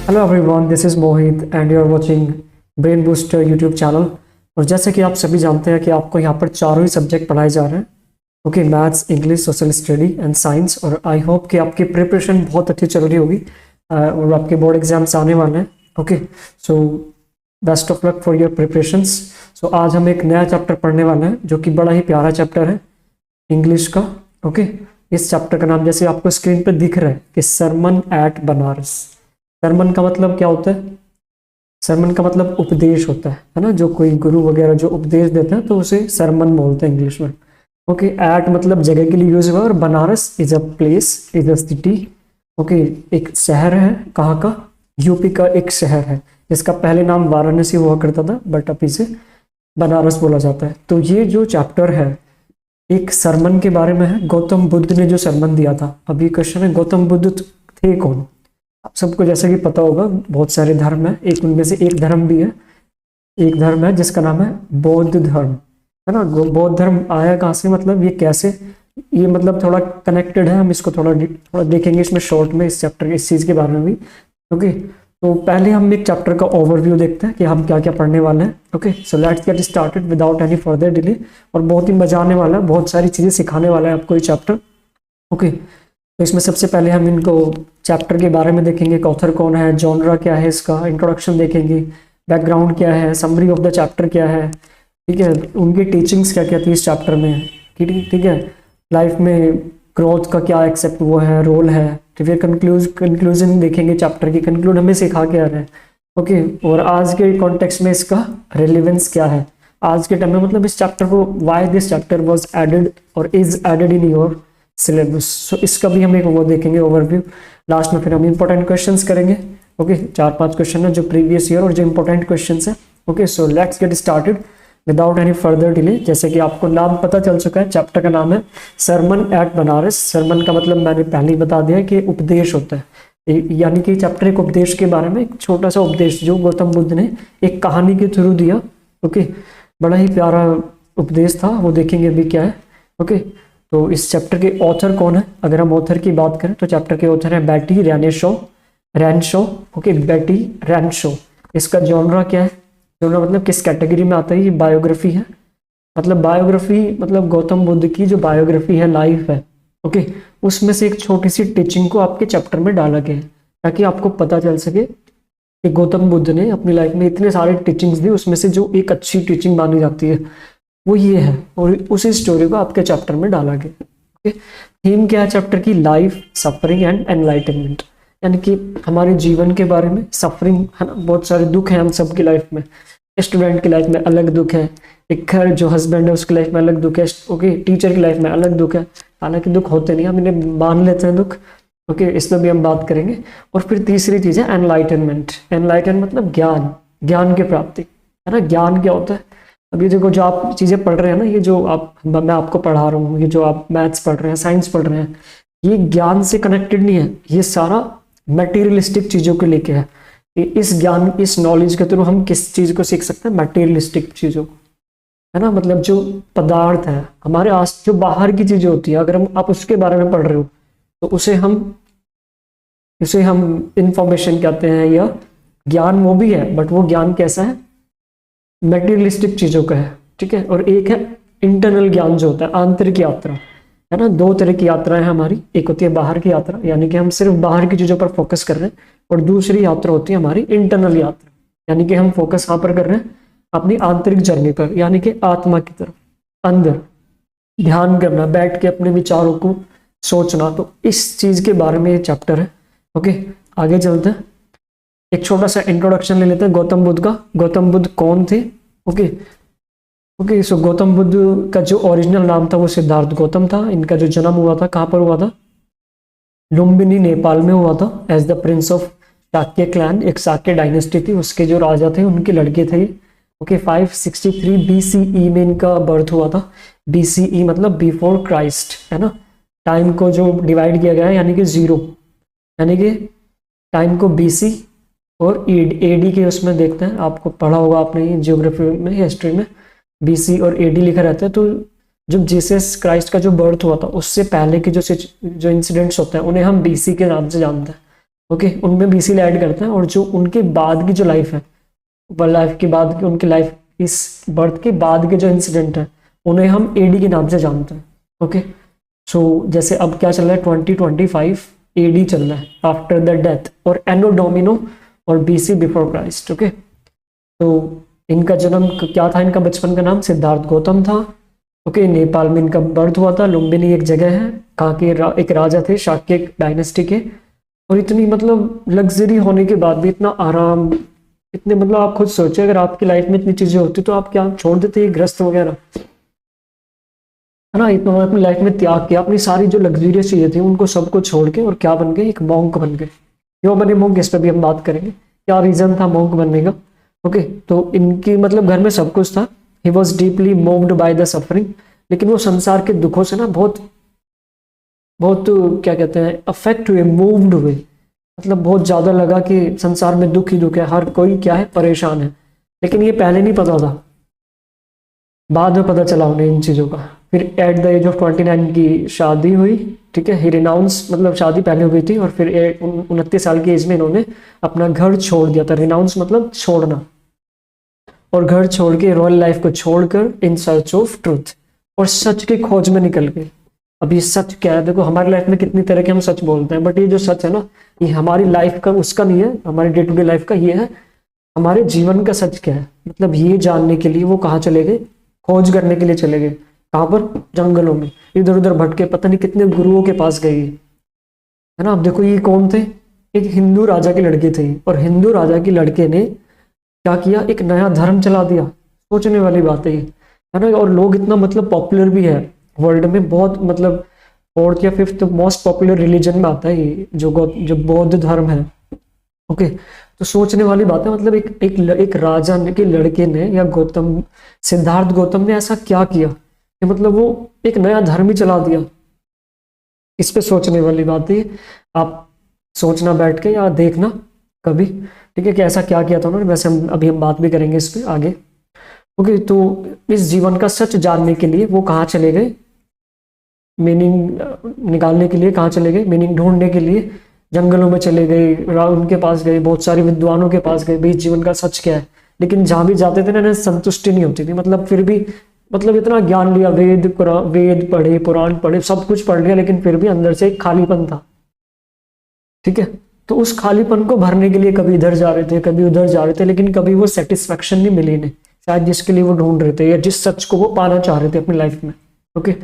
Hello everyone, this is Mohit and you are watching brain booster YouTube channel. और जैसे कि आप सभी जानते हैं कि आपको यहाँ पर चारों ही सब्जेक्ट पढ़ाए जा रहे हैं। Okay, maths, English, social study and science. और आई होप कि आपकी प्रिपरेशन बहुत अच्छी चल रही होगी और आपके बोर्ड एग्जाम्स आने वाले हैं। Okay, so best of luck for your preparations. So आज हम एक नया चैप्टर पढ़ने वाले हैं जो कि बड़ा ही प्यारा चैप्टर है इंग्लिश का। ओके, इस चैप्टर का नाम जैसे आपको स्क्रीन पर दिख रहा है कि सरमन एट बनारस। सरमन का मतलब क्या होता है? सरमन का मतलब उपदेश होता है ना, जो कोई गुरु वगैरह जो उपदेश देते हैं तो उसे सरमन बोलते हैं इंग्लिश में। ओके, एट मतलब जगह के लिए यूज हुआ और Banaras is a place, is a city. Okay, एक शहर है, कहाँ का? यूपी का एक शहर है जिसका पहले नाम वाराणसी हुआ करता था बट अब इसे बनारस बोला जाता है। तो ये जो चैप्टर है एक सरमन के बारे में है। गौतम बुद्ध ने जो सरमन दिया था। अभी क्वेश्चन है गौतम बुद्ध थे कौन? आप सबको जैसे कि पता होगा बहुत सारे धर्म है, एक उनमें से एक धर्म भी है, एक धर्म है जिसका नाम है बौद्ध धर्म, है ना। बौद्ध धर्म आया कहाँ से, मतलब ये कैसे, ये मतलब थोड़ा कनेक्टेड है। हम इसको थोड़ा देखेंगे इसमें शॉर्ट में, इस चैप्टर के इस चीज़ के बारे में भी। ओके, तो पहले हम एक चैप्टर का ओवरव्यू देखते हैं कि हम क्या क्या पढ़ने वाले हैं। Okay, so let's get started without any further delay. और बहुत ही मजा आने वाला है, बहुत सारी चीज़ें सिखाने वाला है आपको ये चैप्टर। ओके, तो इसमें सबसे पहले हम इनको चैप्टर के बारे में देखेंगे कि ऑथर कौन है, जॉनरा क्या है इसका, इंट्रोडक्शन देखेंगे, बैकग्राउंड क्या है, समरी ऑफ द चैप्टर क्या है, ठीक है, उनकी टीचिंग्स क्या क्या थी इस चैप्टर में, ठीक है, लाइफ में ग्रोथ का क्या एक्सेप्ट वो है, रोल है। तो फिर कंक्लूजन देखेंगे चैप्टर की, कंक्लूड हमें सिखा क्या रहे हैं। ओके, और आज के कॉन्टेक्स्ट में इसका रेलिवेंस क्या है आज के टाइम में, मतलब इस चैप्टर को why this chapter was added और is added in your syllabus. So इसका भी हम एक वो देखेंगे ओवरव्यू। लास्ट में फिर हम इंपॉर्टेंट क्वेश्चंस करेंगे। ओके, 4-5 क्वेश्चन है जो प्रीवियस ईयर और जो इंपॉर्टेंट क्वेश्चंस है। Okay, so let's get started without any further delay. जैसे कि आपको नाम पता चल चुका है, चैप्टर का नाम है सरमन एट बनारस। सरमन का मतलब मैंने पहले ही बता दिया कि उपदेश होता है, यानी कि चैप्टर एक उपदेश के बारे में, एक छोटा सा उपदेश जो गौतम बुद्ध ने एक कहानी के थ्रू दिया। ओके, बड़ा ही प्यारा उपदेश था, वो देखेंगे अभी क्या है। ओके, तो इस चैप्टर के ऑथर कौन है? अगर हम ऑथर की बात करें तो चैप्टर के ऑथर है बेटी रैनशो। ओके, बेटी रैनशो। इसका जॉनरा क्या है? जॉनरा मतलब किस कैटेगरी में आता है? ये बायोग्राफी है, मतलब बायोग्राफी मतलब गौतम बुद्ध की जो बायोग्राफी है, लाइफ है। ओके, उसमें से एक छोटी सी टीचिंग को आपके चैप्टर में डाला गया है ताकि आपको पता चल सके कि गौतम बुद्ध ने अपनी लाइफ में इतने सारे टीचिंग्स दी, उसमें से जो एक अच्छी टीचिंग मानी जाती है वो ये है, और उसी स्टोरी को आपके चैप्टर में डाला गया। ओके, थीम क्या है चैप्टर की? लाइफ, सफरिंग एंड एनलाइटनमेंट, यानी कि हमारे जीवन के बारे में। सफरिंग है ना, बहुत सारे दुख हैं हम सबकी लाइफ में। स्टूडेंट की लाइफ में अलग दुख है, एक घर जो हस्बैंड है उसकी लाइफ में अलग दुख है। ओके, टीचर की लाइफ में अलग दुख है, हालांकि दुख होते नहीं, हम इन्हें मान लेते हैं दुख। ओके, इसमें भी हम बात करेंगे। और फिर तीसरी चीज है एनलाइटनमेंट। एनलाइटन मतलब ज्ञान की प्राप्ति, है ना। ज्ञान क्या होता है? अब ये देखो, जो आप चीज़ें पढ़ रहे हैं ना, ये जो मैं आपको पढ़ा रहा हूँ, ये जो आप मैथ्स पढ़ रहे हैं, साइंस पढ़ रहे हैं, ये ज्ञान से कनेक्टेड नहीं है, ये सारा मटेरियलिस्टिक चीज़ों को लेके है। इस ज्ञान, इस नॉलेज के थ्रू हम किस चीज़ को सीख सकते हैं? मटेरियलिस्टिक चीज़ों को, है ना। मतलब जो पदार्थ है हमारे आस, जो बाहर की चीज़ें होती है, अगर आप उसके बारे में पढ़ रहे हो तो उसे हम इंफॉर्मेशन कहते हैं, या ज्ञान वो भी है, बट वो ज्ञान कैसा है? मटेरियलिस्टिक चीजों का है, ठीक है। और एक है इंटरनल ज्ञान जो होता है, आंतरिक यात्रा, है ना। दो तरह की यात्राएं हमारी, एक होती है बाहर की यात्रा, यानी कि हम सिर्फ बाहर की चीजों पर फोकस कर रहे हैं, और दूसरी यात्रा होती है हमारी इंटरनल यात्रा, यानी कि हम फोकस कहाँ पर कर रहे हैं? अपनी आंतरिक जर्नी पर, यानी कि आत्मा की तरफ, अंदर ध्यान करना, बैठ के अपने विचारों को सोचना। तो इस चीज के बारे में ये चैप्टर है। ओके, आगे चलते हैं। एक छोटा सा इंट्रोडक्शन ले लेते हैं गौतम बुद्ध का। गौतम बुद्ध कौन थे? ओके, सो गौतम बुद्ध का जो ओरिजिनल नाम था वो सिद्धार्थ गौतम था। इनका जो जन्म हुआ था कहाँ पर हुआ था? लुम्बिनी, नेपाल में हुआ था, as the prince of Shakya clan. एक शाक्य डायनेस्टी थी, उसके जो राजा थे उनके लड़के थे। ओके, 563 BCE में इनका बर्थ हुआ था। BCE मतलब बिफोर क्राइस्ट, है ना। टाइम को जो डिवाइड किया गया है, यानी कि 0, यानी कि टाइम को BC और AD के उसमें देखते हैं। आपको पढ़ा होगा आपने जियोग्राफी में, हिस्ट्री में, BC और AD लिखा रहता है। तो जब जीसस क्राइस्ट का जो बर्थ हुआ था उससे पहले के जो इंसिडेंट्स होते हैं उन्हें हम BC के नाम से जानते हैं। ओके, उनमें बीसी ऐड करते हैं, और जो उनके बाद की जो लाइफ है, लाइफ के बाद की उनकी लाइफ, इस बर्थ के बाद के जो इंसिडेंट है उन्हें हम एडी के नाम से जानते हैं। ओके, सो जैसे अब क्या चल रहा है, 2025 एडी चल रहा है, आफ्टर द डेथ, और एनो डोमिनो और बीसी बिफोर क्राइस्ट। ओके, तो इनका जन्म क्या था, इनका बचपन का नाम सिद्धार्थ गौतम था। ओके, नेपाल में इनका बर्थ हुआ था, लुम्बिनी एक जगह है, कहाँ के एक राजा थे शाक्य डायनेस्टी के। और इतनी मतलब लग्जरी होने के बाद भी इतना आराम, इतने मतलब आप खुद सोचिए अगर आपकी लाइफ में इतनी चीजें होती तो आप क्या छोड़ देते, ये ग्रस्त वगैरह, है ना। इतना अपनी लाइफ में त्याग किया, अपनी सारी जो लग्जरियस चीजें थी उनको सबको छोड़ के, और क्या बन गए, एक मॉन्क बन गए। क्यों बने मॉन्क, इस पर भी हम बात करेंगे, क्या रीजन था मॉन्क बनने का। ओके, तो इनकी मतलब घर में सब कुछ था, he was deeply moved by the suffering, लेकिन वो संसार के दुखों से ना बहुत बहुत क्या कहते हैं, अफेक्ट हुए, मूव्ड हुए, मतलब बहुत ज्यादा लगा कि संसार में दुख ही दुख है, हर कोई क्या है, परेशान है। लेकिन ये पहले नहीं पता था, बाद में पता चला उन्हें इन चीजों का। फिर एट द एज ऑफ 29 की शादी हुई, ठीक है, ही रिनाउंस, मतलब शादी पहले हो गई थी, और फिर 29 साल की एज में इन्होंने अपना घर छोड़ दिया था। रिनाउंस मतलब छोड़ना, और घर छोड़ के, रॉयल लाइफ को छोड़कर इन सर्च ऑफ ट्रूथ, और सच की खोज में निकल गए। अब ये सच क्या है, देखो हमारी लाइफ में कितनी तरह के हम सच बोलते हैं, बट ये जो सच है ना, ये हमारी लाइफ का उसका नहीं है, हमारी डे टू डे लाइफ का ये है, हमारे जीवन का सच क्या है। मतलब ये जानने के लिए वो कहाँ चले गए, खोज करने के लिए चले गए, कहाँ पर, जंगलों में, इधर उधर भटके, पता नहीं कितने गुरुओं के पास गए, है ना। अब देखो ये कौन थे, एक हिंदू राजा के लड़के थे, और हिंदू राजा के लड़के ने क्या किया, एक नया धर्म चला दिया। सोचने वाली बात है ये, है ना। और लोग इतना मतलब पॉपुलर भी है वर्ल्ड में, बहुत मतलब 4th या 5th मोस्ट पॉपुलर रिलीजन में आता है ये, जो बौद्ध धर्म है। ओके, तो सोचने वाली बात है, मतलब एक राजा के लड़के ने, या गौतम, सिद्धार्थ गौतम ने ऐसा क्या किया कि मतलब वो एक नया धर्म ही चला दिया। इस पे सोचने वाली बात है, आप सोचना बैठ के, या देखना कभी, ठीक है, कि ऐसा क्या किया था उन्होंने। वैसे हम बात भी करेंगे इस पे आगे। ओके, तो इस जीवन का सच जानने के लिए वो कहाँ चले गए, मीनिंग निकालने के लिए कहाँ चले गए, मीनिंग ढूंढने के लिए जंगलों में चले गए, उनके पास गए, बहुत सारे विद्वानों के पास गए, भाई जीवन का सच क्या है। लेकिन जहाँ भी जाते थे ना, संतुष्टि नहीं होती थी, मतलब फिर भी, मतलब इतना ज्ञान लिया, वेद पढ़े, पुराण पढ़े, सब कुछ पढ़ लिया, लेकिन फिर भी अंदर से एक खालीपन था। ठीक है, तो उस खालीपन को भरने के लिए कभी इधर जा रहे थे, कभी उधर जा रहे थे, लेकिन कभी वो सेटिस्फेक्शन नहीं मिली इन्हें, शायद जिसके लिए वो ढूंढ रहे थे, या जिस सच को वो पाना चाह रहे थे अपनी लाइफ में। ओके,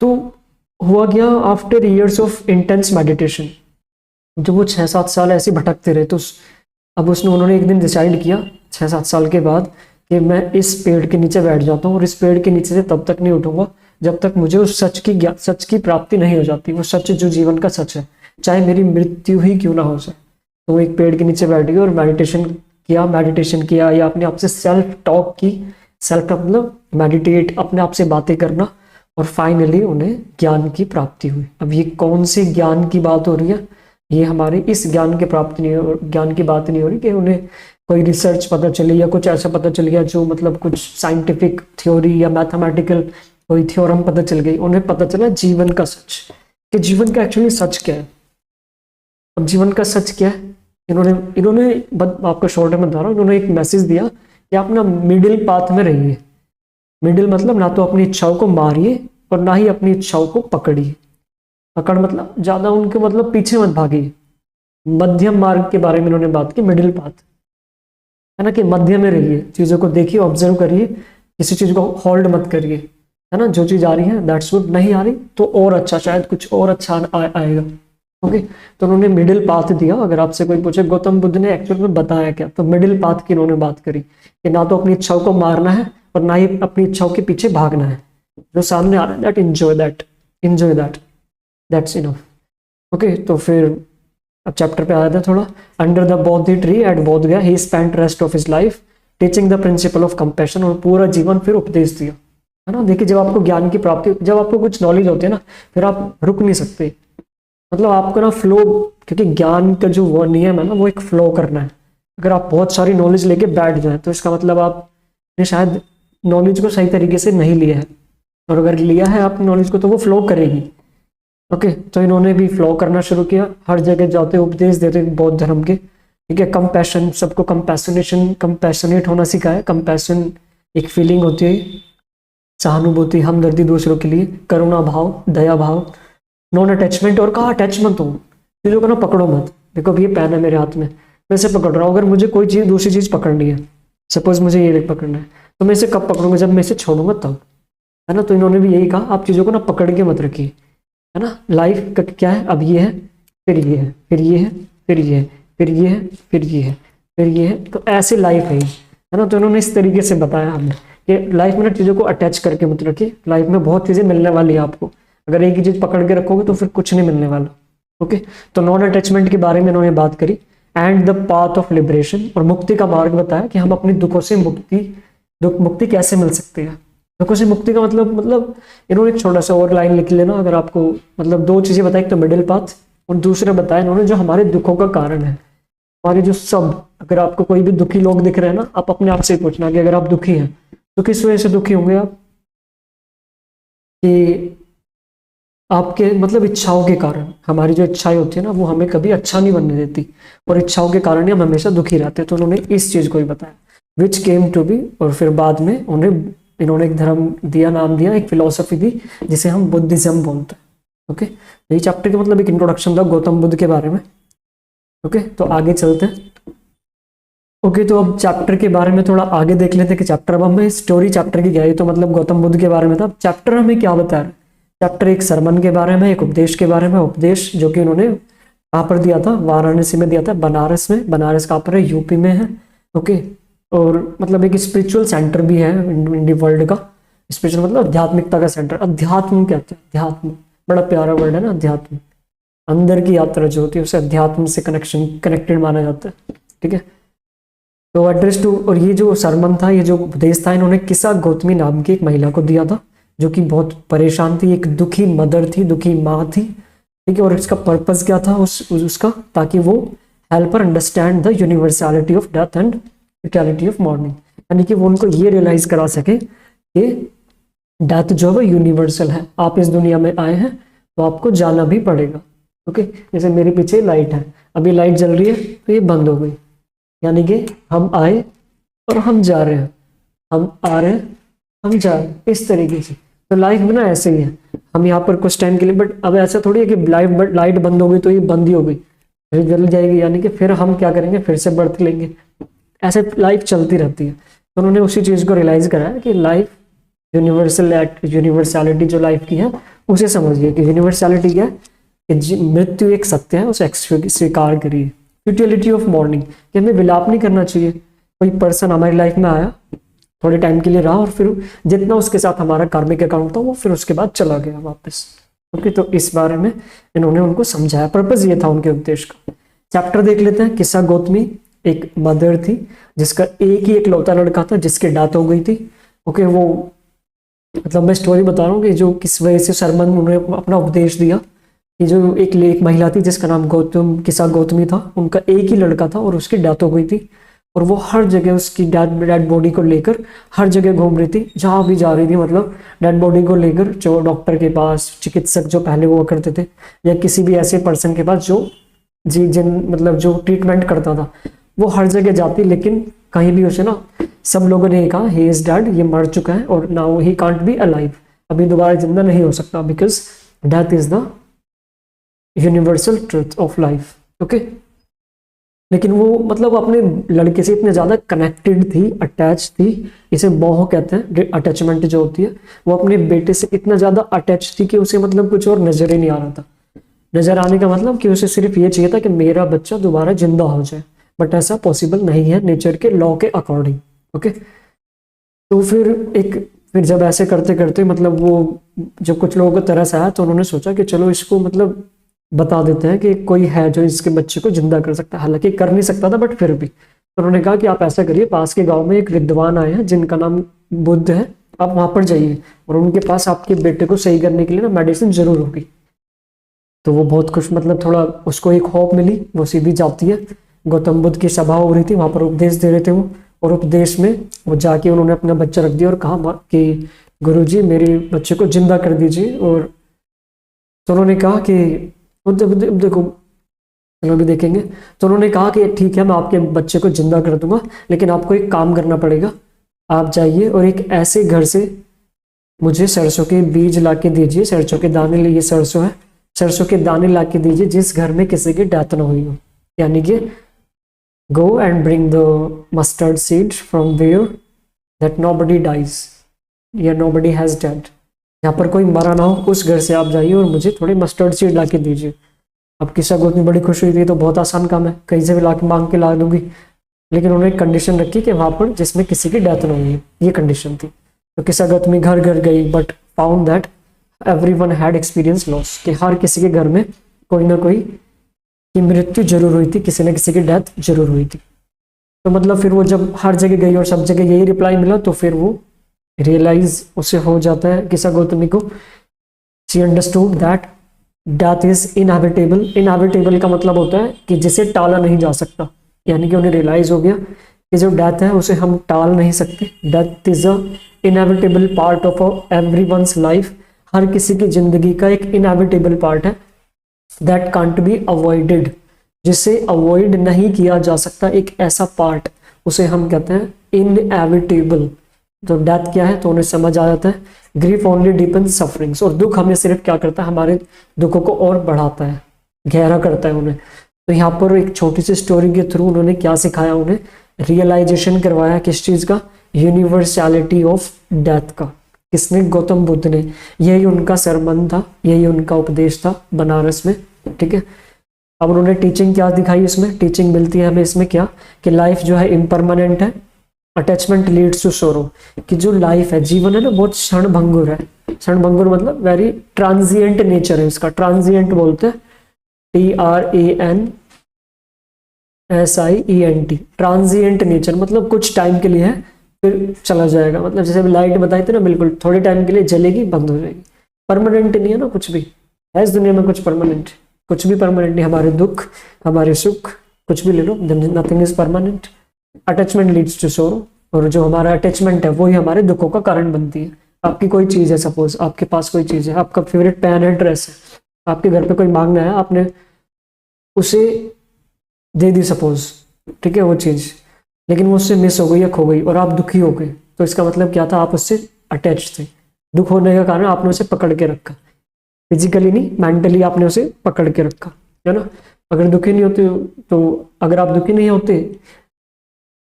तो हुआ क्या, after years of intense meditation, जब वो 6-7 साल ऐसे भटकते रहे, तो अब उन्होंने एक दिन डिसाइड किया 6-7 साल के बाद कि मैं इस पेड़ के नीचे बैठ जाता हूँ, और इस पेड़ के नीचे से तब तक नहीं उठूंगा जब तक मुझे उस सच की प्राप्ति नहीं हो जाती, वो सच जो जीवन का सच है, चाहे मेरी मृत्यु ही क्यों ना हो जाए। तो वो एक पेड़ के नीचे बैठ गई और मेडिटेशन किया, या अपने आप से सेल्फ टॉक की, सेल्फ मतलब मेडिटेट, अपने आप से बातें करना, और फाइनली उन्हें ज्ञान की प्राप्ति हुई। अब ये कौन से ज्ञान की बात हो रही है, ये हमारे इस ज्ञान की प्राप्ति नहीं, ज्ञान की बात नहीं हो रही कि उन्हें कोई रिसर्च पता चली, या कुछ ऐसा पता चल गया जो मतलब कुछ साइंटिफिक थ्योरी या मैथमेटिकल कोई थ्योरम पता चल गई। उन्हें पता चला जीवन का सच, कि जीवन का एक्चुअली सच क्या है। अब जीवन का सच क्या है, इन्होंने आपको शॉर्ट में बता रहा हूँ, इन्होंने एक मैसेज दिया कि आप ना मिडिल पाथ में रहिए। मिडिल मतलब ना तो अपनी इच्छाओं को मारिए, और ना ही अपनी इच्छाओं को पकड़िए। पकड़ मतलब ज्यादा उनके मतलब पीछे मत भागिए। मध्यम मार्ग के बारे में इन्होंने बात की, मिडिल पाथ, है ना, कि मध्य में रहिए, चीजों को देखिए, ऑब्जर्व करिए, किसी चीज को होल्ड मत करिए, है ना। जो चीज आ रही है दैट्स गुड, नहीं आ रही तो और अच्छा, शायद कुछ और अच्छा आएगा। ओके, तो उन्होंने मिडिल पाथ दिया। अगर आपसे कोई पूछे गौतम बुद्ध ने एक्चुअल में बताया क्या, तो मिडिल पाथ की इन्होंने बात करी, कि ना तो अपनी इच्छाओं को मारना है, और ना ही अपनी इच्छाओं के पीछे भागना है। जो सामने आ रहा है that enjoy that, that's enough. Okay, तो फिर अब चैप्टर पे आया था थोड़ा। Under the Bodhi tree eight बोध गया ही spent rest of his life teaching the principle of compassion, और पूरा जीवन फिर उपदेश दिया, है ना। देखिए, जब आपको ज्ञान की प्राप्ति, जब आपको कुछ नॉलेज होती है ना, फिर आप रुक नहीं सकते, मतलब आपको ना फ्लो, क्योंकि ज्ञान का जो वो नियम है ना, वो एक फ्लो करना है। अगर आप बहुत सारी नॉलेज लेके बैठ जाए तो इसका मतलब आपने शायद नॉलेज को सही तरीके से नहीं लिया है, और अगर लिया है आप नॉलेज को तो वो फ्लो करेगी। ओके, तो इन्होंने भी फ्लो करना शुरू किया, हर जगह जाते उपदेश देते बौद्ध धर्म के। ठीक है, कंपैशन, सबको कंपैशनेट होना सिखाया। कंपैशन एक फीलिंग होती है, सहानुभूति, हमदर्दी दूसरों के लिए, करुणा भाव, दया भाव, नॉन अटैचमेंट। और कहा अटैच मत हो, चीज़ों को ना पकड़ो मत। देखो अब ये पेन है मेरे हाथ में, मैं इसे पकड़ रहा हूँ, अगर मुझे कोई चीज़ दूसरी चीज़ पकड़नी है, सपोज मुझे ये पकड़ना है, तो मैं इसे कब पकड़ूंगा, जब मैं इसे छोड़ूंगा तब, है ना। तो इन्होंने भी यही कहा, आप चीज़ों को ना पकड़ के मत रखिए, है ना। लाइफ का क्या है, अब ये है, फिर ये है, फिर ये है, फिर ये है, फिर ये है, फिर ये है, फिर ये है, तो ऐसे लाइफ है ना। तो इन्होंने इस तरीके से बताया हमें कि लाइफ में ना चीज़ों को अटैच करके मत रखिए, लाइफ में बहुत चीज़ें मिलने वाली है आपको, अगर एक ही चीज़ पकड़ के रखोगे तो फिर कुछ नहीं मिलने वाला। ओके, तो नॉन अटैचमेंट के बारे में इन्होंने बात करी, and the path of liberation, और मुक्ति का मार्ग बताया कि हम अपने दुखों से मुक्ति कैसे मिल सकती है। दुखों से मुक्ति का मतलब इन्होंने एक छोटा सा और लाइन लिख लेना, अगर आपको मतलब दो चीजें बताई, एक तो मिडिल पाथ और दूसरा बताया इन्होंने जो हमारे दुखों का कारण है, हमारे जो सब, अगर आपको कोई भी दुखी लोग दिख रहे हैं ना, आप अपने आप से पूछना कि अगर आप दुखी हैं तो किस वजह से दुखी होंगे आप, कि आपके मतलब इच्छाओं के कारण। हमारी जो इच्छाएं होती है ना, वो हमें कभी अच्छा नहीं बनने देती, और इच्छाओं के कारण ही हम हमेशा दुखी रहते हैं। तो उन्होंने इस चीज को ही बताया, विच केम टू बी, और फिर बाद में इन्होंने एक धर्म दिया, नाम दिया, एक फिलोसफी दी जिसे हम बुद्धिज्म बोलते हैं। ओके, यही चैप्टर का मतलब एक इंट्रोडक्शन था गौतम बुद्ध के बारे में। ओके, तो आगे चलते हैं। ओके, तो अब चैप्टर के बारे में थोड़ा आगे देख लेते हैं कि चैप्टर, अब हमें स्टोरी चैप्टर की क्या है, तो मतलब गौतम बुद्ध के बारे में था। चैप्टर हमें क्या बता रहा है, चैप्टर एक सरमन के बारे में, एक उपदेश के बारे में। उपदेश जो कि उन्होंने कहाँ पर दिया था, वाराणसी में दिया था, बनारस में। बनारस कहाँ पर है, यूपी में है। ओके, और मतलब एक स्पिरिचुअल सेंटर भी है इंडिया वर्ल्ड का। स्पिरिचुअल मतलब आध्यात्मिकता का सेंटर, अध्यात्म कहते हैं, अध्यात्म बड़ा प्यारा वर्ड है ना, अध्यात्म, अंदर की यात्रा जो होती है उसे अध्यात्म से कनेक्टेड माना जाता है। ठीक है, तो एड्रेस टू, और ये जो सरमन था, ये जो उपदेश था, इन्होंने किसा गौतमी नाम की एक महिला को दिया था, जो कि बहुत परेशान थी, एक दुखी मदर थी, दुखी माँ थी। ठीक है, और इसका पर्पस क्या था उसका, ताकि वो help her understand the universality of death and eternity of morning, यानी कि वो उनको ये रियलाइज करा सके कि डेथ जो है यूनिवर्सल है, आप इस दुनिया में आए हैं तो आपको जाना भी पड़ेगा। ओके, जैसे मेरे पीछे लाइट है, अभी लाइट जल रही है तो ये बंद हो गई, यानी कि हम आए और हम जा रहे हैं, हम आ रहे हैं, हम जा रहे हैं, इस तरीके से। तो लाइफ में ना ऐसे ही है, हम यहाँ पर कुछ टाइम के लिए, बट अब ऐसा थोड़ी है कि लाइट बंद हो गई तो ये बंद ही हो गई, फिर जल जाएगी, यानी कि फिर हम क्या करेंगे, फिर से बर्थ लेंगे, ऐसे लाइफ चलती रहती है। तो उन्होंने उसी चीज को रियलाइज कराया कि लाइफ यूनिवर्सलिटी जो लाइफ की है उसे समझिए, कि यूनिवर्सलिटी क्या है, कि मृत्यु एक सत्य है, उसे स्वीकार करिए। फ्यूटिलिटी ऑफ मॉर्निंग, कि हमें विलाप नहीं करना चाहिए। कोई पर्सन हमारी लाइफ में आया, थोड़े टाइम के लिए रहा, और फिर जितना उसके साथ हमारा कार्मिक अकाउंट था वो फिर उसके बाद चला गया वापस। ओके, तो इस बारे में इन्होंने उनको समझाया, पर्पस ये था उनके उपदेश का। चैप्टर देख लेते हैं। किस्सा गौतमी एक मदर थी जिसका एक ही एकलौता लड़का था जिसकी डेथ हो गई थी। ओके, वो मतलब मैं स्टोरी बता रहा हूँ कि जो किस वजह से सरमन उन्होंने अपना उपदेश दिया, कि जो एक महिला थी जिसका नाम किस्सा गौतमी था, उनका एक ही लड़का था और उसकी डेथ हो गई थी, और वो हर जगह उसकी डेड बॉडी को लेकर हर जगह घूम रही थी, जहाँ भी जा रही थी, मतलब डेड बॉडी को लेकर जो डॉक्टर के पास, चिकित्सक जो पहले वो करते थे, या किसी भी ऐसे पर्सन के पास जो मतलब जो ट्रीटमेंट करता था, वो हर जगह जाती, लेकिन कहीं भी उसे ना सब लोगों ने कहा ही इज डेड, ये मर चुका है, और now he can't be alive, अभी दोबारा जिंदा नहीं हो सकता, because death is the universal truth of life. Okay, लेकिन वो मतलब अपने लड़के से इतने ज्यादा कनेक्टेड थी, अटैच थी, इसे मोह कहते हैं, अटैचमेंट जो होती है, वो अपने बेटे से इतना ज्यादा अटैच थी कि उसे मतलब कुछ और नजर ही नहीं आ रहा था। नजर आने का मतलब कि उसे सिर्फ ये चाहिए था कि मेरा बच्चा दोबारा जिंदा हो जाए, बट ऐसा पॉसिबल नहीं है नेचर के लॉ के अकॉर्डिंग। ओके, तो फिर जब ऐसे करते करते मतलब वो जब कुछ लोगों को तरस आया, तो उन्होंने सोचा कि चलो इसको मतलब बता देते हैं कि कोई है जो इसके बच्चे को जिंदा कर सकता है, हालांकि कर नहीं सकता था, बट फिर भी। तो उन्होंने कहा कि आप ऐसा करिए, पास के गांव में एक विद्वान आए हैं जिनका नाम बुद्ध है, आप वहां पर जाइए और उनके पास आपके बेटे को सही करने के लिए ना मेडिसिन जरूर होगी। तो वो बहुत खुश, मतलब थोड़ा उसको एक होप मिली, वो सीधी जाती है। गौतम बुद्ध की सभा हो रही थी, वहां पर उपदेश दे रहे थे वो, और उपदेश में वो जाके उन्होंने अपना बच्चा रख दिया और कहा कि गुरुजी मेरे बच्चे को जिंदा कर दीजिए। और तो उन्होंने कहा कि देखो, चलो अभी देखेंगे। तो उन्होंने कहा कि ठीक है, मैं आपके बच्चे को जिंदा कर दूंगा, लेकिन आपको एक काम करना पड़ेगा। आप जाइए और एक ऐसे घर से मुझे सरसों के बीज ला के दीजिए, सरसों के दाने, लिए सरसों है, सरसों के दाने ला के दीजिए जिस घर में किसी की डेथ ना हुई हो। यानी कि go and bring the mustard seed from where that nobody dies या नोबडी हैज डेड, यहाँ पर कोई मरा ना हो, उस घर से आप जाइए और मुझे थोड़े मस्टर्ड सीड ला के दीजिए। अब किस्सा को इतनी बड़ी खुश हुई थी, तो बहुत आसान काम है, कहीं से भी ला के मांग के ला दूंगी। लेकिन उन्होंने एक कंडीशन रखी कि वहां पर जिसमें किसी की डेथ ना हुई, ये कंडीशन थी। तो किस्सा गौतमी घर घर गई, but found that everyone had experience loss, कि हर किसी के घर में कोई ना कोई की मृत्यु जरूर हुई थी, किसी न किसी की डेथ जरूर हुई थी। तो मतलब फिर वो जब हर जगह गई और सब जगह यही रिप्लाई मिला, तो फिर वो रियलाइज उसे हो जाता है किस्सा गौतमी को। She understood that death is inevitable. Inevitable का मतलब होता है कि जिसे टाला नहीं जा सकता, यानी कि उन्हें रियलाइज हो गया कि जो डेथ है उसे हम टाल नहीं सकते। Death is a inevitable part of everyone's life, हर किसी की जिंदगी का एक इनएविटेबल पार्ट है। दैट कांट बी अवॉइडेड, जिसे अवॉइड नहीं किया जा सकता, एक ऐसा पार्ट, उसे हम कहते हैं इनएविटेबल। तो डेथ क्या है तो उन्हें समझ आ जाता है। ग्रीफ ओनली डीपन सफरिंग्स, और दुख हमें सिर्फ क्या करता है, हमारे दुखों को और बढ़ाता है, गहरा करता है उन्हें। तो यहाँ पर एक छोटी सी स्टोरी के थ्रू उन्होंने क्या सिखाया, उन्हें रियलाइजेशन करवाया किस चीज का, यूनिवर्सैलिटी ऑफ डेथ का। किसने? गौतम बुद्ध ने। यही उनका सरमन था, यही उनका उपदेश था बनारस में, ठीक है। अब उन्होंने टीचिंग क्या दिखाई, इसमें टीचिंग मिलती है हमें इसमें क्या, कि लाइफ जो है इम्परमानेंट है, अटैचमेंट लीड्स टू सोरो, कि जो लाइफ है, जीवन है ना, बहुत क्षण भंगुर है। क्षण भंगुर मतलब वेरी ट्रांजिएंट नेचर है इसका, ट्रांजिएंट बोलते हैं, TRANSIENT, ट्रांजिएंट नेचर मतलब कुछ टाइम के लिए है फिर चला जाएगा। मतलब जैसे अभी लाइट बताई थी ना, बिल्कुल थोड़े टाइम के लिए जलेगी, बंद हो जाएगी। परमानेंट नहीं है ना कुछ भी, है इस दुनिया में कुछ परमानेंट? कुछ भी परमानेंट नहीं। हमारे दुख, हमारे सुख, कुछ भी ले लो, nothing is permanent. Attachment leads to sorrow, और जो हमारा अटैचमेंट है वही हमारे दुखों का कारण बनती है। आपकी कोई चीज है, सपोज आपके पास कोई चीज है, आपका फेवरेट पेन है, ड्रेस है, आपके घर पे कोई मांगना है, आपने उसे दे दी सपोज, ठीक है वो चीज, लेकिन वो उससे मिस हो गई या खो गई और आप दुखी हो गए, तो इसका मतलब क्या था, आप उससे अटैच थे। दुख होने का कारण आपने उसे पकड़ के रखा, फिजिकली नहीं, मेंटली आपने उसे पकड़ के रखा, है ना। अगर दुखी नहीं होते, तो अगर आप दुखी नहीं होते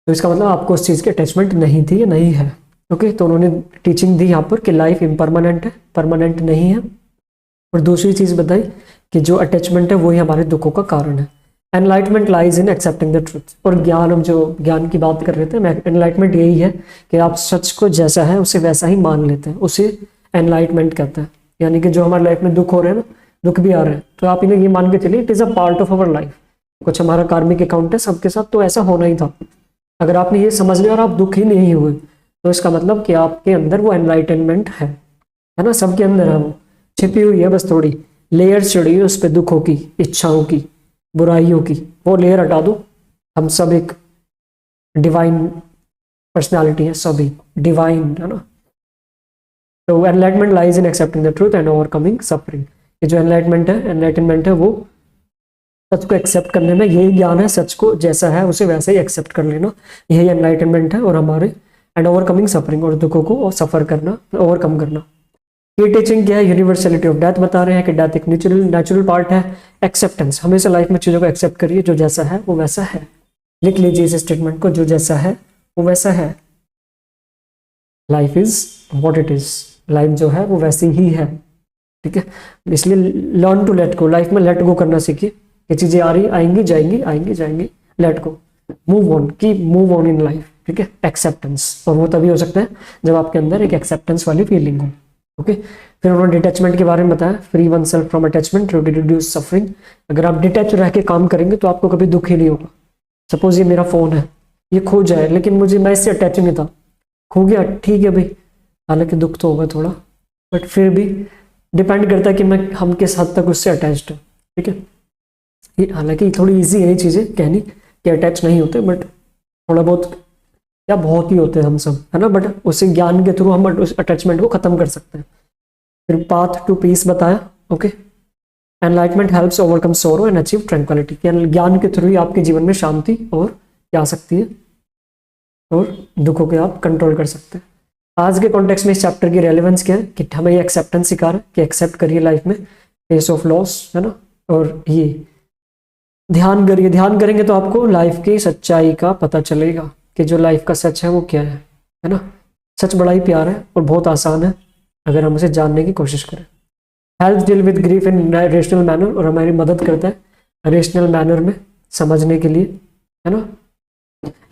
तो इसका मतलब आपको उस चीज की अटैचमेंट नहीं थी या नहीं है। ओके, तो उन्होंने टीचिंग दी यहाँ पर कि लाइफ इम्परमानेंट है, परमानेंट नहीं है। और दूसरी चीज बताई कि जो अटैचमेंट है वही हमारे दुखों का कारण है। Enlightenment lies in accepting the truth, और ज्ञान, हम जो ज्ञान की बात कर रहे थे, एनलाइटमेंट यही है कि आप सच को जैसा है उसे वैसा ही मान लेते हैं, उसे एनलाइटमेंट कहते हैं। यानी कि जो हमारे लाइफ में दुख हो रहे हैं ना, दुख भी आ रहे हैं, तो आप इन्हें ये मान के चलिए it is a part of our life, कुछ हमारा कार्मिक अकाउंट है सबके साथ, तो ऐसा होना ही था। अगर आपने ये समझ लिया और आप दुखी नहीं हुए, तो इसका मतलब कि आपके अंदर वो एनलाइटनमेंट है ना, सबके अंदर है, वो छिपी हुई है, बस थोड़ी लेयर चढ़ी है उस पर, दुखों की, इच्छाओं की, बुराइयों की, वो लेयर हटा दो। हम सब एक डिवाइन पर्सनालिटी है, सभी डिवाइन, है ना। तो enlightenment lies in accepting the truth and overcoming suffering. ये जो एनलाइटमेंट है वो सच को एक्सेप्ट करने में, यही ज्ञान है, सच को जैसा है उसे वैसे ही एक्सेप्ट कर लेना, यही एनलाइटनमेंट है। और हमारे एंड ओवरकमिंग सफरिंग, और दुखों को सफर करना, ओवरकम करना। ये टीचिंग क्या है, यूनिवर्सलिटी ऑफ डेथ बता रहे हैं कि डेथ एक नेचुरल पार्ट है। एक्सेप्टेंस, हमेशा लाइफ में चीजों को एक्सेप्ट करिए, जो जैसा है वो वैसा है। लिख लीजिए इस स्टेटमेंट को, जो जैसा है वो वैसा है। Life is what it is, life जो है वो वैसी ही है, ठीक है। इसलिए learn to let go, life में लेट गो करना सीखिए। ये चीजें आ रही आएंगी जाएंगी, आएंगी जाएंगी, let go, move on, keep move on in life, ठीक है। एक्सेप्टेंस, और वो तभी हो सकता है जब आपके अंदर एक एक्सेप्टेंस वाली फीलिंग हो। ओके, फिर उन्होंने डिटैचमेंट के बारे में बताया, free oneself from attachment to reduce suffering. अगर आप डिटैच रह के काम करेंगे तो आपको कभी दुख ही नहीं होगा। सपोज ये मेरा फोन है, ये खो जाए, लेकिन मैं इससे अटैच नहीं था, खो गया, ठीक है भाई, हालांकि दुख तो होगा थोड़ा, बट फिर भी डिपेंड करता है कि मैं हम किस हद तक उससे अटैच्ड हूँ, ठीक है। हालांकि थोड़ी इजी है ये चीज़ें कहनी कि अटैच नहीं होते, बट थोड़ा बहुत या बहुत ही होते हैं हम सब, है ना। बट उसी ज्ञान के थ्रू हम उस अटैचमेंट को खत्म कर सकते हैं। फिर पाथ टू पीस बताया, okay, enlightenment helps overcome sorrow and achieve tranquillity, ज्ञान के थ्रू ही आपके जीवन में शांति और क्या आ सकती है, और दुखों के आप कंट्रोल कर सकते हैं। आज के कॉन्टेक्स्ट में इस चैप्टर की रेलेवेंस क्या है कि हमें ये एक्सेप्टेंस सिखा रहा है कि एक्सेप्ट करिए लाइफ में फेस ऑफ लॉस, है ना, और ये ध्यान करिए, ध्यान करेंगे तो आपको लाइफ की सच्चाई का पता चलेगा कि जो लाइफ का सच है वो क्या है ना। सच बड़ा ही प्यार है और बहुत आसान है अगर हम उसे जानने की कोशिश करें। Help deal with grief in rational manner, और हमारी मदद करता है रेशनल मैनर में समझने के लिए, है ना।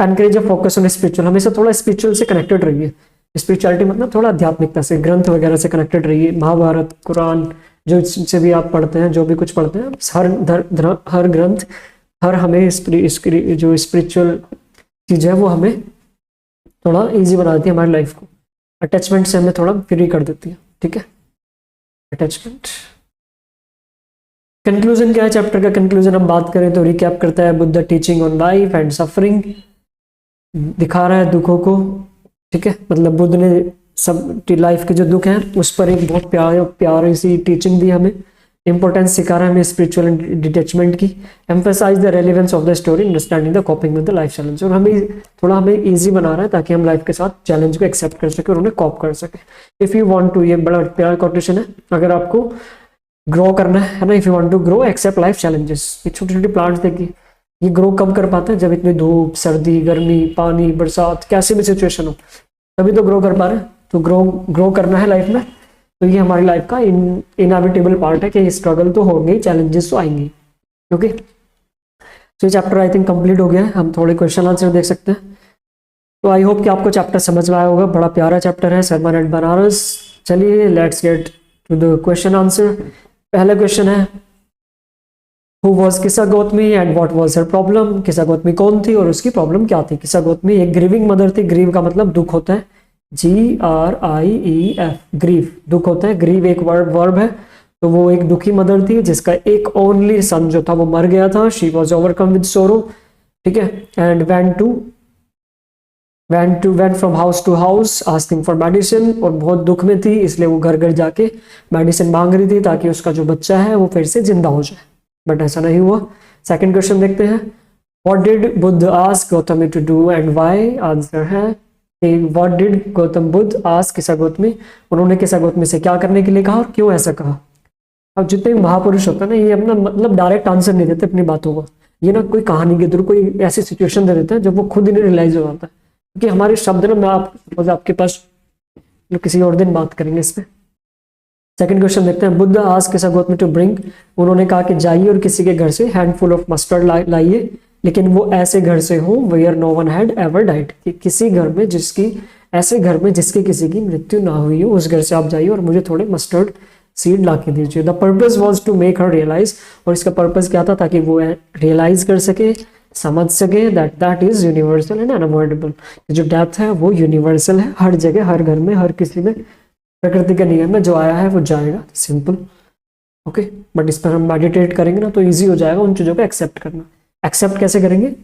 Encourage a focus on spiritual, हमेशा थोड़ा स्पिरिचुअल से कनेक्टेड रहिए। स्पिरिचुअलिटी मतलब थोड़ा आध्यात्मिकता से, ग्रंथ वगैरह से कनेक्टेड रहिए। महाभारत, कुरान, जो से भी आप पढ़ते हैं, जो भी कुछ पढ़ते हैं, हर ग्रंथ, हर हमें जो स्पिरिचुअल चीज़ है वो हमें थोड़ा इजी बना देती है हमारी लाइफ को। अटैचमेंट से हमें थोड़ा फ्री कर देती है, ठीक है। अटैचमेंट। कंक्लूजन क्या है चैप्टर का? कंक्लूजन हम बात करें तो रिकैप करता है Buddha teaching on life and suffering, दिखा रहा है दुखों को, ठीक है। मतलब बुद्ध ने सब लाइफ के जो दुख हैं उस पर एक बहुत प्यारी सी टीचिंग दी हमें, इंपॉर्टेंस सिखा रहा है हमें स्पिरिचुअल डिटैचमेंट की। Emphasize the relevance of the story understanding the coping with the life challenge, और हमें इजी बना रहा है ताकि हम लाइफ के साथ चैलेंज को एक्सेप्ट कर सके और उन्हें कॉप कर सके। इफ यू वांट टू, ये बड़ा प्यारा कोटेशन है, अगर आपको ग्रो करना है ना, if you want to grow accept life challenges. ये छोटे छोटे प्लांट्स देखिए, ये ग्रो कब कर पाते हैं? जब इतनी धूप, सर्दी, गर्मी, पानी, बरसात, कैसी भी सिचुएशन हो तभी तो ग्रो कर पा रहे हैं। तो ग्रो करना है लाइफ में, तो ये हमारी लाइफ का इनएविटेबल पार्ट है कि स्ट्रगल तो होंगे, चैलेंजेस तो आएंगे। ओके, तो ये चैप्टर आई थिंक कंप्लीट हो गया है। हम थोड़े क्वेश्चन आंसर देख सकते हैं। तो आई होप कि आपको चैप्टर समझ में आया होगा। बड़ा प्यारा चैप्टर है सरमन एट बनारस। चलिए let's get to the question answer. पहला क्वेश्चन है, who was Kisa Gautami and what was her problem. Kisa Gautami कौन थी और उसकी प्रॉब्लम क्या थी? किसा गौतमी एक ग्रीविंग मदर थी। ग्रीव का मतलब दुख होता है, GRIEF, ग्रीव दुख होता है। ग्रीव एक वर्ब है, तो वो एक दुखी मदर थी जिसका एक ओनली सन जो था वो मर गया था। शी वॉज ओवरकम विद सोरो, ठीक है, and went from house to house asking for medicine, और बहुत दुख में थी इसलिए वो घर घर जाके मेडिसिन मांग रही थी ताकि उसका जो बच्चा है वो फिर से जिंदा हो जाए, बट ऐसा नहीं हुआ। सेकंड क्वेश्चन देखते हैं, what did Buddha ask Gautami to do and why. Answer है what did Gautam Buddha ask Kisa Gautami, उन्होंने किसा गौतमी से क्या करने के लिए कहा और क्यों ऐसा कहा। अब जितने भी महापुरुष होते हैं ना, ये अपना मतलब डायरेक्ट आंसर नहीं देते अपनी बातों को, ये ना कोई कहानी के थ्रू कोई ऐसी सिचुएशन दे देते हैं जब वो खुद ही नहीं रियलाइज हो जाता है। क्योंकि हमारे शब्द ना, मैं आपके पास किसी और दिन बात करेंगे इस पे। सेकंड क्वेश्चन देखते हैं, Buddha ask Kisa Gautami to bring, उन्होंने कहा कि जाइए और किसी के घर से हैंडफुल ऑफ मस्टर्ड लाइए, लेकिन वो ऐसे घर से हो where no one had ever died, कि किसी घर में ऐसे घर में जिसकी किसी की मृत्यु ना हुई हो, उस घर से आप जाइए और मुझे थोड़े मस्टर्ड सीड ला के दीजिए। The purpose was to make her realize, और इसका पर्पज क्या था? ताकि वो रियलाइज कर सके, समझ सके that is universal and unavoidable, जो डेथ है वो यूनिवर्सल है, हर जगह, हर घर में, हर किसी में, प्रकृति का नियम है, जो आया है वो जाएगा, सिंपल। ओके, बट इस पर हम मेडिटेट करेंगे ना तो इजी हो जाएगा उन चीज़ों को एक्सेप्ट करना। एक्सेप्ट कैसे करेंगे?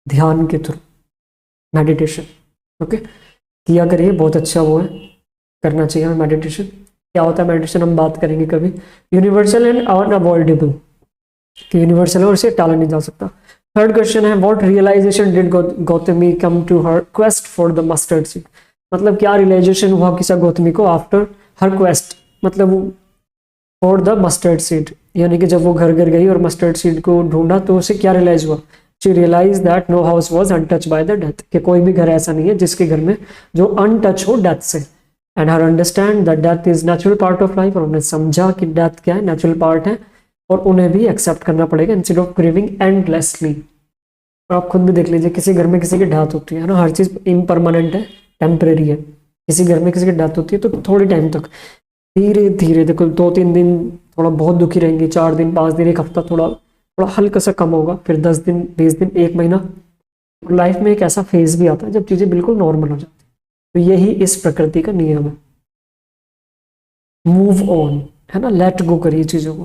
ध्यान के थ्रू, मेडिटेशन। ओके, किया करिए, बहुत अच्छा वो है, करना चाहिए हमें मेडिटेशन। क्या होता है मेडिटेशन, हम बात करेंगे कभी। यूनिवर्सल एंड अनअवॉइडेबल, कि यूनिवर्सल है और इसे टाला नहीं जा सकता। थर्ड क्वेश्चन है, what realization did Gautami come to her quest for the mustard seed, मतलब क्या रियलाइजेशन हुआ किसा गौतमी को आफ्टर हर क्वेस्ट, मतलब फॉर द मस्टर्ड सीड, यानी कि जब वो घर घर गई और मस्टर्ड सीड को ढूंढा तो उसे क्या रियलाइज हुआ? She realize that no house was untouch by the death, कि कोई भी घर ऐसा नहीं है जिसके घर में जो अनटच हो डेथ से। And her understand that death is natural part of life, और उन्हें समझा कि डेथ क्या है, नेचुरल पार्ट है और उन्हें भी एक्सेप्ट करना पड़ेगा इंस्टेड ऑफ ग्रीविंग एंडलेसली। और आप खुद भी देख लीजिए, किसी घर में किसी की डेथ होती है ना, हर चीज़ इम्परमानेंट है, टेम्परेरी है। किसी घर में किसी की डेथ होती है तो थोड़ी टाइम तक, धीरे धीरे देखो, 2-3 दिन थोड़ा बहुत दुखी रहेंगे, 4 दिन, 5 दिन, एक हफ्ता थोड़ा हल्का सा कम होगा, फिर 10 दिन, 20 दिन, 1 महीना। लाइफ में एक ऐसा फेज भी आता है जब चीज़ें बिल्कुल नॉर्मल हो जाती है। तो यही इस प्रकृति का नियम है। मूव ऑन, है ना, लेट गो करिए चीज़ों को।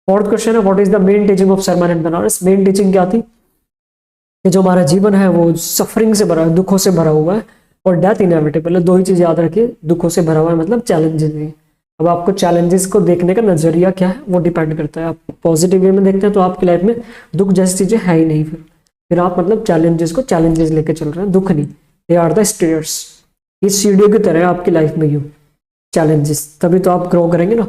फोर्थ क्वेश्चन है, what is the main teaching of sermon at Banaras. Main teaching क्या थी? कि जो हमारा जीवन है वो सफरिंग से भरा है, दुखों से भरा हुआ है, और डेथ इनएविटेबल है। 2 ही चीज़ याद रखिए, दुखों से भरा हुआ है मतलब चैलेंजेस है। अब आपको चैलेंजेस को देखने का नजरिया क्या है वो डिपेंड करता है। आप पॉजिटिव वे में देखते हैं तो आपकी लाइफ में दुख जैसी चीजें है ही नहीं, फिर आप मतलब चैलेंजेस को चैलेंजेस लेके चल रहे हैं, दुख नहीं। दे आर द स्टेयर्स, इस सीढ़ियों की तरह आपकी लाइफ में यूं चैलेंजेस, तभी तो आप ग्रो करेंगे ना।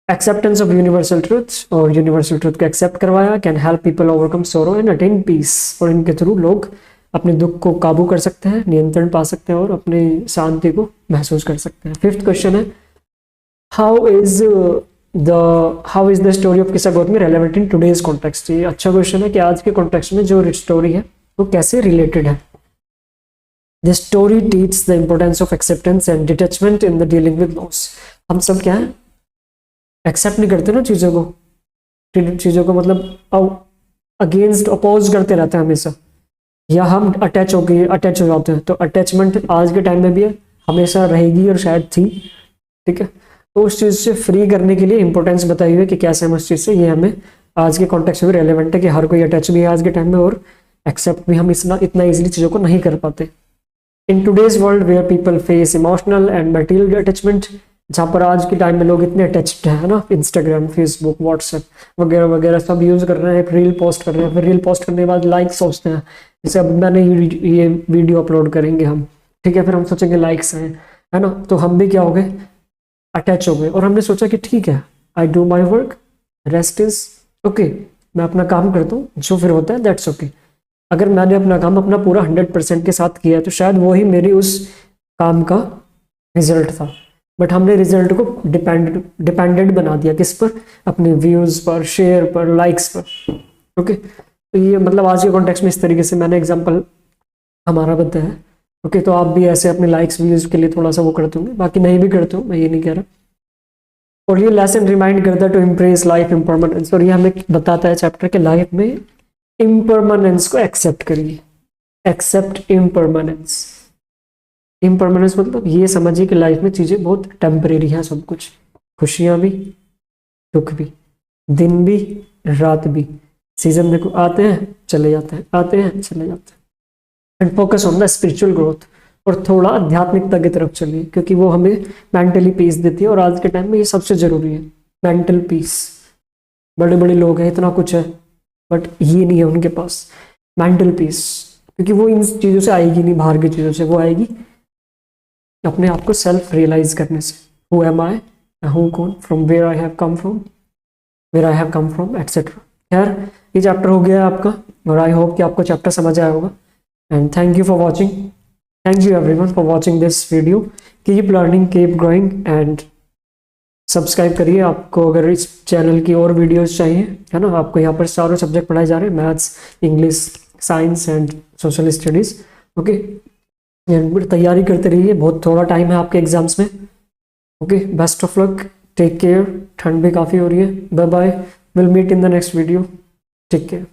एक्सेप्टेंस ऑफ यूनिवर्सल ट्रूथ, और यूनिवर्सल ट्रूथ को एक्सेप्ट करवाया, can help people overcome sorrow and attain peace, और इनके थ्रू लोग अपने दुख को काबू कर सकते हैं, नियंत्रण पा सकते हैं और अपनी शांति को महसूस कर सकते हैं। फिफ्थ क्वेश्चन है, how is the story of Kisa Gautami relevant in today's context. ये अच्छा क्वेश्चन है कि आज के कॉन्टेक्स्ट में जो स्टोरी है वो कैसे रिलेटेड है। The story teach the importance of acceptance and detachment in the dealing with loss. हम सब क्या है, एक्सेप्ट नहीं करते ना चीज़ों को मतलब अगेंस्ट अपोज करते रहते हैं हमेशा, या हम अटैच हो जाते हैं। तो अटैचमेंट आज के टाइम में भी है, हमेशा रहेगी और शायद थी, ठीक है। तो उस चीज़ से फ्री करने के लिए इंपॉर्टेंस बताई हुई है कि कैसे हम उस चीज़ से, ये हमें आज के कॉन्टेक्स्ट में रेलेवेंट है कि हर कोई अटैच भी है आज के टाइम में, और एक्सेप्ट भी हम इतना इजीली चीज़ों को नहीं कर पाते। In today's world where people face emotional and material attachment, जहाँ पर आज के टाइम में लोग इतने अटैच्ड हैं ना, इंस्टाग्राम, फेसबुक, व्हाट्सएप वगैरह वगैरह सब यूज़ कर रहे हैं, एक रील पोस्ट कर रहे हैं, फिर रील पोस्ट करने के बाद लाइक सोचते हैं, जैसे अब मैंने ये वीडियो अपलोड करेंगे हम, ठीक है, फिर हम सोचेंगे लाइक्स हैं, है ना, तो हम भी क्या हो गए, अटैच हो गए। और हमने सोचा कि ठीक है, I do my work, rest is okay, मैं अपना काम करता हूँ, जो फिर होता है दैट्स ओके। अगर मैंने अपना काम अपना पूरा 100% के साथ किया तो शायद वही मेरी उस काम का रिजल्ट था, बट हमने रिजल्ट को डिपेंडेंट बना दिया किस पर, अपने व्यूज पर, शेयर पर, लाइक्स पर, ओके। तो ये मतलब आज के कॉन्टेक्स्ट में इस तरीके से मैंने एग्जांपल हमारा बताया है, ओके। तो आप भी ऐसे अपने लाइक्स व्यूज के लिए थोड़ा सा वो करते होंगे, बाकी नहीं भी करते हो, मैं ये नहीं कह रहा। और ये लेसन रिमाइंड करता है टू इम्प्रेस लाइफ इम्परमानेंस, और ये हमें बताता है चैप्टर के लाइफ में इम्परमानेंस को एक्सेप्ट करिए, एक्सेप्ट इम्परमानेंस। इम्परमानेंस मतलब ये समझिए कि लाइफ में चीज़ें बहुत टेम्परेरी हैं, सब कुछ, खुशियाँ भी, दुख भी, दिन भी, रात भी, सीजन देखो आते हैं चले जाते हैं, आते हैं चले जाते हैं। And focus on the spiritual growth, और थोड़ा आध्यात्मिकता की तरफ चलिए, क्योंकि वो हमें मेंटली पीस देती है, और आज के टाइम में ये सबसे ज़रूरी है, मेंटल पीस। बड़े बड़े लोग हैं, इतना कुछ है, बट ये नहीं है उनके पास मेंटल पीस, क्योंकि वो इन चीज़ों से आएगी नहीं, बाहर की चीज़ों से, वो आएगी अपने आप को सेल्फ रियलाइज करने से। हु एम आई, हूँ कौन, from where I have come from etcetera. खैर ये चैप्टर हो गया आपका, और आई होप कि आपको चैप्टर समझ आया होगा। And thank you for watching, thank you everyone for watching this video. Keep learning, keep growing, and subscribe करिए। आपको अगर इस चैनल की और वीडियोस चाहिए, है ना, आपको यहाँ पर सारे सब्जेक्ट पढ़ाए जा रहे हैं, maths, English, science and social studies, okay. तैयारी करते रहिए, बहुत थोड़ा टाइम है आपके एग्जाम्स में, okay. Best of luck, take care, ठंड भी काफ़ी हो रही है, bye bye, will meet in the next video, take care.